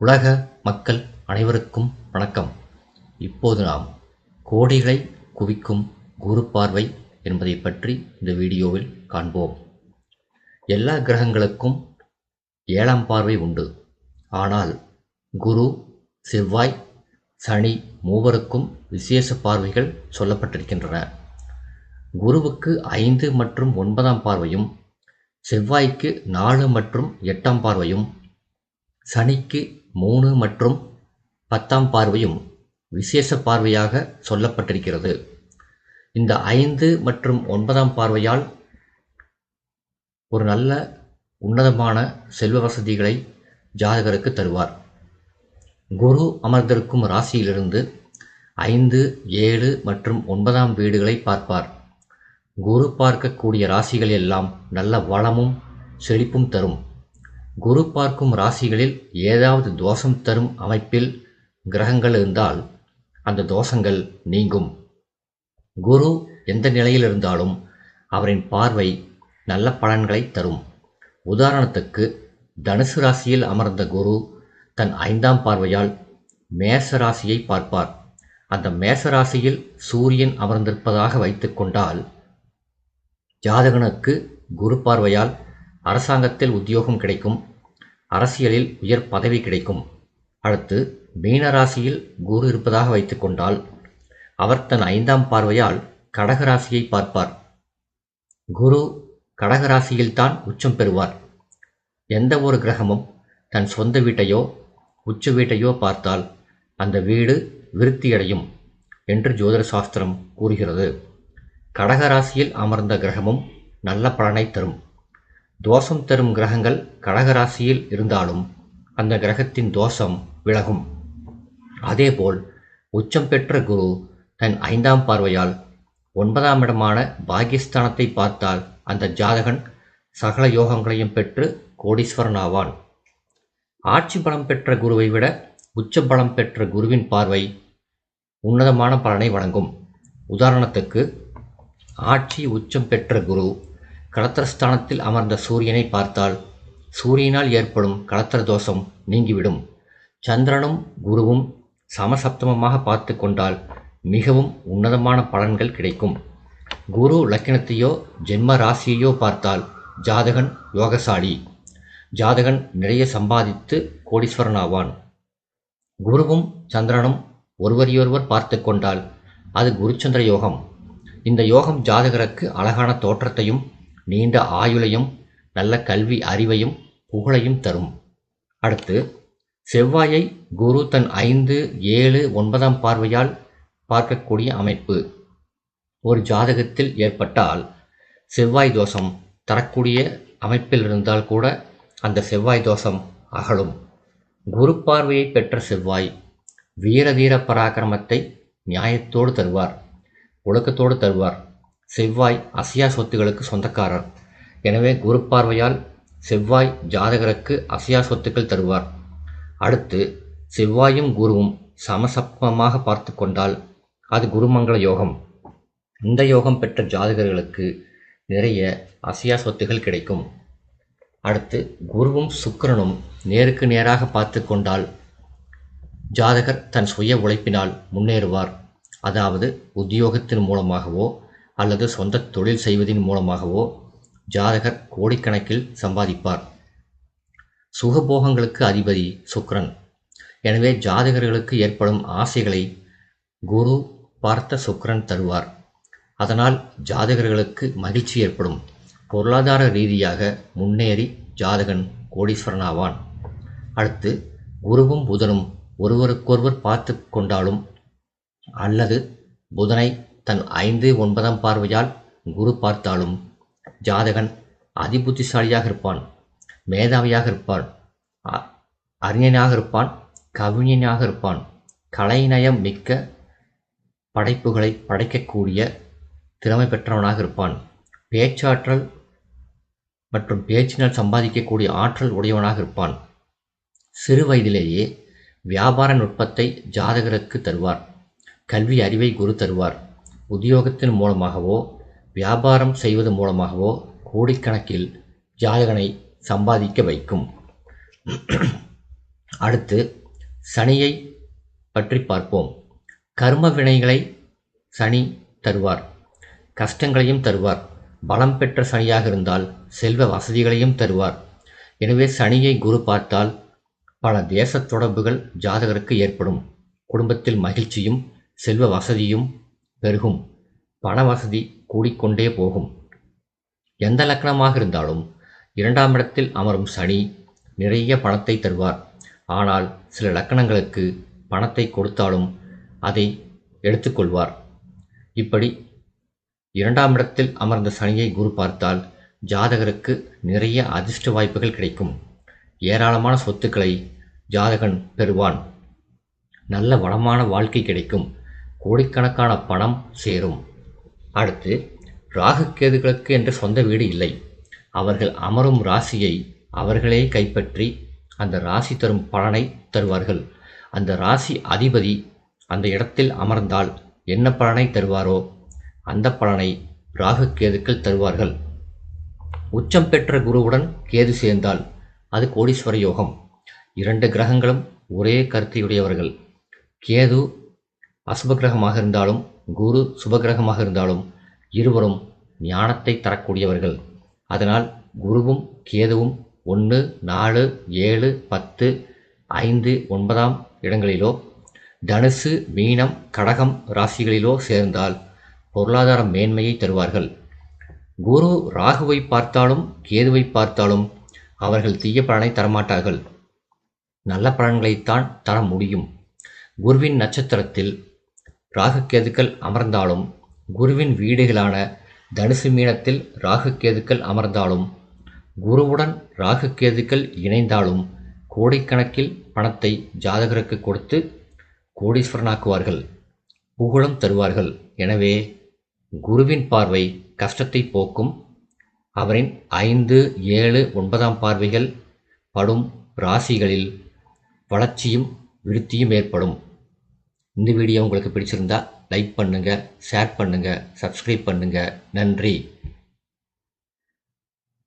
உலக மக்கள் அனைவருக்கும் வணக்கம். இப்போது நாம் கோடிகளை குவிக்கும் குரு பார்வை என்பதை பற்றி இந்த வீடியோவில் காண்போம். எல்லா கிரகங்களுக்கும் 7ஆம் பார்வை உண்டு. ஆனால் குரு, செவ்வாய், சனி மூவருக்கும் விசேஷ பார்வைகள் சொல்லப்பட்டிருக்கின்றன. குருவுக்கு 5 மற்றும் 9ஆம் பார்வையும், செவ்வாய்க்கு 4 மற்றும் 8ஆம் பார்வையும், சனிக்கு 3 மற்றும் 10ஆம் பார்வையும் விசேஷ பார்வையாக சொல்லப்பட்டிருக்கிறது. இந்த 5 மற்றும் 9ஆம் பார்வையால் ஒரு நல்ல உன்னதமான செல்வ வசதிகளை ஜாதகருக்கு தருவார். குரு அமர்ந்திருக்கும் ராசியிலிருந்து 5, 7 மற்றும் 9ஆம் வீடுகளை பார்ப்பார். குரு பார்க்கக்கூடிய ராசிகள் எல்லாம் நல்ல வளமும் செழிப்பும் தரும். குரு பார்க்கும் ராசிகளில் ஏதாவது தோஷம் தரும் அமைப்பில் கிரகங்கள் இருந்தால் அந்த தோஷங்கள் நீங்கும். குரு எந்த நிலையில் இருந்தாலும் அவரின் பார்வை நல்ல பலன்களை தரும். உதாரணத்துக்கு, தனுசு ராசியில் அமர்ந்த குரு தன் 5ஆம் பார்வையால் மேச ராசியை பார்ப்பார். அந்த மேச ராசியில் சூரியன் அமர்ந்திருப்பதாக வைத்துக்கொண்டால் ஜாதகனுக்கு குரு பார்வையால் அரசாங்கத்தில் உத்தியோகம் கிடைக்கும், அரசியலில் உயர் பதவி கிடைக்கும். அடுத்து மீன ராசியில் குரு இருப்பதாக வைத்துக்கொண்டால் அவர் தன் 5ஆம் பார்வையால் கடகராசியை பார்ப்பார். குரு கடகராசியில்தான் உச்சம் பெறுவார். எந்த ஒரு கிரகமும் தன் சொந்த வீட்டையோ உச்ச வீட்டையோ பார்த்தால் அந்த வீடு விருத்தியடையும் என்று ஜோதிட சாஸ்திரம் கூறுகிறது. கடகராசியில் அமர்ந்த கிரகமும் நல்ல பலனை தரும். தோஷம் தரும் கிரகங்கள் கடகராசியில் இருந்தாலும் அந்த கிரகத்தின் தோஷம் விலகும். அதேபோல் உச்சம் பெற்ற குரு தன் 5ஆம் பார்வையால் 9ஆம் இடமான பாகிஸ்தானத்தை பார்த்தால் அந்த ஜாதகன் சகல யோகங்களையும் பெற்று கோடீஸ்வரன் ஆவான். ஆட்சி பலம் பெற்ற குருவை விட உச்ச பலம் பெற்ற குருவின் பார்வை உன்னதமான பலனை வழங்கும். உதாரணத்துக்கு, ஆட்சி உச்சம் பெற்ற குரு களத்திரஸ்தானத்தில் அமர்ந்த சூரியனை பார்த்தால் சூரியனால் ஏற்படும் களத்திர தோஷம் நீங்கிவிடும். சந்திரனும் குருவும் சமசப்தமமாக பார்த்து கொண்டால் மிகவும் உன்னதமான பலன்கள் கிடைக்கும். குரு லக்கினத்தையோ ஜென்ம ராசியையோ பார்த்தால் ஜாதகன் யோகசாலி. ஜாதகன் நிறைய சம்பாதித்து கோடீஸ்வரன் ஆவான். குருவும் சந்திரனும் ஒருவரையொருவர் பார்த்து கொண்டால் அது குருச்சந்திர யோகம். இந்த யோகம் ஜாதகருக்கு அழகான தோற்றத்தையும் நீண்ட ஆயுளையும் நல்ல கல்வி அறிவையும் புகழையும் தரும். அடுத்து செவ்வாயை குரு தன் 5, 7, 9ஆம் பார்வையால் பார்க்கக்கூடிய அமைப்பு ஒரு ஜாதகத்தில் ஏற்பட்டால் செவ்வாய் தோஷம் தரக்கூடிய அமைப்பில் இருந்தால் கூட அந்த செவ்வாய் தோஷம் அகலும். குரு பார்வையை பெற்ற செவ்வாய் வீர தீர பராக்கிரமத்தை நியாயத்தோடு தருவார், ஒழுக்கத்தோடு தருவார். செவ்வாய் அசையா சொத்துகளுக்கு சொந்தக்காரர். எனவே குரு பார்வையால் செவ்வாய் ஜாதகருக்கு அசையா சொத்துக்கள் தருவார். அடுத்து செவ்வாயும் குருவும் சமசப்தமாக பார்த்து கொண்டால் அது குருமங்கள யோகம். இந்த யோகம் பெற்ற ஜாதகர்களுக்கு நிறைய அசையா சொத்துகள் கிடைக்கும். அடுத்து குருவும் சுக்கிரனும் நேருக்கு நேராக பார்த்து கொண்டால் ஜாதகர் தன் சுய உழைப்பினால் முன்னேறுவார். அதாவது உத்தியோகத்தின் மூலமாகவோ அல்லது சொந்த தொழில் செய்வதன் மூலமாகவோ ஜாதகர் கோடிக்கணக்கில் சம்பாதிப்பார். சுகபோகங்களுக்கு அதிபதி சுக்கிரன். எனவே ஜாதகர்களுக்கு ஏற்படும் ஆசைகளை குரு பார்த்த சுக்கிரன் தருவார். அதனால் ஜாதகர்களுக்கு மகிழ்ச்சி ஏற்படும். பொருளாதார ரீதியாக முன்னேறி ஜாதகன் கோடீஸ்வரன் ஆவான். அடுத்து குருவும் புதனும் ஒருவருக்கொருவர் பார்த்து கொண்டாலும் அல்லது புதனை தன் 5, 9ஆம் பார்வையால் குரு பார்த்தாலும் ஜாதகன் அதிபுத்திசாலியாக இருப்பான், மேதாவியாக இருப்பான், அறிஞனாக இருப்பான், கவிஞனாக இருப்பான். கலைநயம் மிக்க படைப்புகளை படைக்கக்கூடிய திறமை பெற்றவனாக இருப்பான். பேச்சாற்றல் மற்றும் பேச்சினால் சம்பாதிக்கக்கூடிய ஆற்றல் உடையவனாக இருப்பான். சிறு வயதிலேயே வியாபார நுட்பத்தை ஜாதகருக்கு தருவார். கல்வி அறிவை குரு தருவார். உத்தியோகத்தின் மூலமாகவோ வியாபாரம் செய்வது மூலமாகவோ கோடிக்கணக்கில் ஜாதகனை சம்பாதிக்க வைக்கும். அடுத்து சனியை பற்றி பார்ப்போம். கர்ம வினைகளை சனி தருவார், கஷ்டங்களையும் தருவார். பலம் பெற்ற சனியாக இருந்தால் செல்வ வசதிகளையும் தருவார். எனவே சனியை குரு பார்த்தால் பல தேச தொடர்புகள் ஜாதகருக்கு ஏற்படும். குடும்பத்தில் மகிழ்ச்சியும் செல்வ வசதியும் பெருகும். பண வசதி கூடிக்கொண்டே போகும். எந்த லக்னமாக இருந்தாலும் 2ஆம் இடத்தில் அமரும் சனி நிறைய பணத்தை தருவார். ஆனால் சில லக்னங்களுக்கு பணத்தை கொடுத்தாலும் அதை எடுத்துக்கொள்வார். இப்படி 2ஆம் இடத்தில் அமர்ந்த சனியை குரு பார்த்தால் ஜாதகருக்கு நிறைய அதிர்ஷ்ட வாய்ப்புகள் கிடைக்கும். ஏராளமான சொத்துக்களை ஜாதகன் பெறுவான். நல்ல வளமான வாழ்க்கை கிடைக்கும். கோடிக்கணக்கான பணம் சேரும். அடுத்து ராகு கேதுகளுக்கு என்று சொந்த வீடு இல்லை. அவர்கள் அமரும் ராசியை அவர்களே கைப்பற்றி அந்த ராசி தரும் பலனை தருவார்கள். அந்த ராசி அதிபதி அந்த இடத்தில் அமர்ந்தால் என்ன பலனை தருவாரோ அந்த பலனை ராகு கேதுக்கள் தருவார்கள். உச்சம் பெற்ற குருவுடன் கேது சேர்ந்தால் அது கோடீஸ்வர யோகம். 2 கிரகங்களும் ஒரே கருத்தையுடையவர்கள். கேது அசுபகிரகமாக இருந்தாலும் குரு சுபகிரகமாக இருந்தாலும் இருவரும் ஞானத்தை தரக்கூடியவர்கள். அதனால் குருவும் கேதுவும் 1, 4, 7, 10, 5, 9ஆம் இடங்களிலோ தனுசு, மீனம், கடகம் ராசிகளிலோ சேர்ந்தால் பொருளாதார மேன்மையை தருவார்கள். குரு ராகுவை பார்த்தாலும் கேதுவை பார்த்தாலும் அவர்கள் தீய பலனை தரமாட்டார்கள். நல்ல பலன்களைத்தான் தர முடியும். குருவின் நட்சத்திரத்தில் ராகு கேதுக்கள் அமர்ந்தாலும், குருவின் வீடுகளான தனுசு மீனத்தில் ராகு கேதுக்கள் அமர்ந்தாலும், குருவுடன் ராகு கேதுக்கள் இணைந்தாலும் கோடிக்கணக்கில் பணத்தை ஜாதகருக்கு கொடுத்து கோடீஸ்வரனாக்குவார்கள். புகழும் தருவார்கள். எனவே குருவின் பார்வை கஷ்டத்தை போக்கும். அவரின் 5, 7, 9ஆம் பார்வைகள் படும் ராசிகளில் வளர்ச்சியும் விருத்தியும் ஏற்படும். இந்த வீடியோ உங்களுக்கு பிடிச்சிருந்தா லைக் பண்ணுங்கள், ஷேர் பண்ணுங்கள், சப்ஸ்கிரைப் பண்ணுங்கள். நன்றி.